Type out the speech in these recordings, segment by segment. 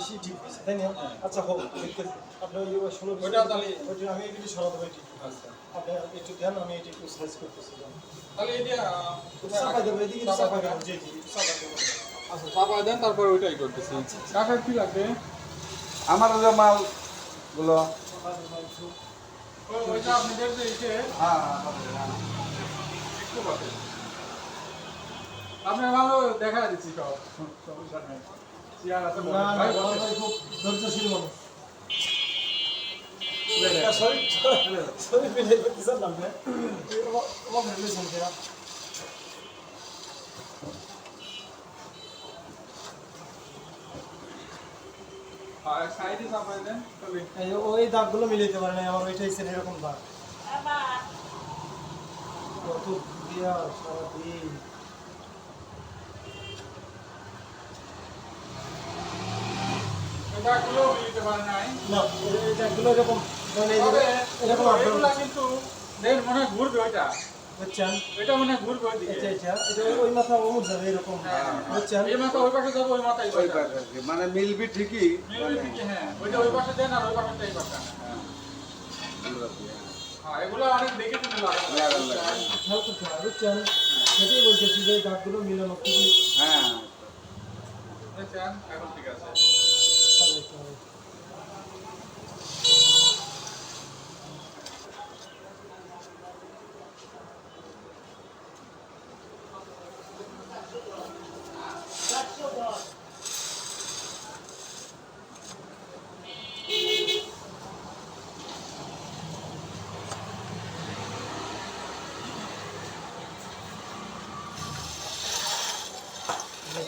বেশি ঠিক হয়েছে তাই না? আচ্ছা হোক দেখতেছি আপনি ওই 16 ওইটা তাহলে ওইটা আমি একটু সরাতে পারি ঠিক আচ্ছা আপনি একটু দেন আমি এটা একটু সাইজ করতেছি তাহলে এটা চাপাই দেবো এদিকে চাপাই দেবো জি জি চাপাই দেবো আচ্ছা চাপাই দেন তারপর ওইটাই করতেছি কাকার কি লাগবে আমার যে মাল গুলো ওইটা আপনাদের যে ইসে হ্যাঁ একটু বটে আপনার ভালো দেখা দিচ্ছি সব সমস্যা নেই চেয়ার আছে না না বড় ভাই খুব ধৈর্যশীল মানুষ সরি সরি ফিরে করতেছেন না আপনি আমার রিলেশন কেরা আর সাইডে চাপাই দেন তবে ওই দাগগুলো মিলাইতে পারে না আমার ওইটাই সেন এরকম দাগ কত দিয়া সারাদিন ওইটাগুলো মিলতে পারে নাই না এই দাগগুলো এরকম মানে তবে এরকম এগুলা কিন্তু দেন মনে হয় ঘুরবে ওইটা বুঝছেন ওইটা মনে হয় ঘুরবে ওইদিকে এটা ওই মাথা অমুক যাবে এরকম বুঝছেন এই মাথা ওই পাশে যাবে ওই মাথায় ওই পাশে আর কি। মানে মিলবি ঠিকই মিলবে ঠিকই হ্যাঁ ওইটা ওই পাশে দেন আর ওই পাশে এই পাশে হ্যাঁ এগুলো অনেক দেখে শুনে লাগানো খেয়াল করতে হবে বুঝছেন সেটাই বলতেছি যে এই দাগগুলো মিলানো খুবই হ্যাঁ দেখছেন এখন ঠিক আছে ভালো দেখতে হবে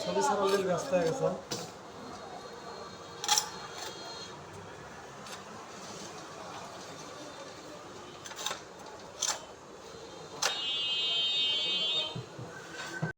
ছবি সারালের ব্যস্ত হয়ে গেছে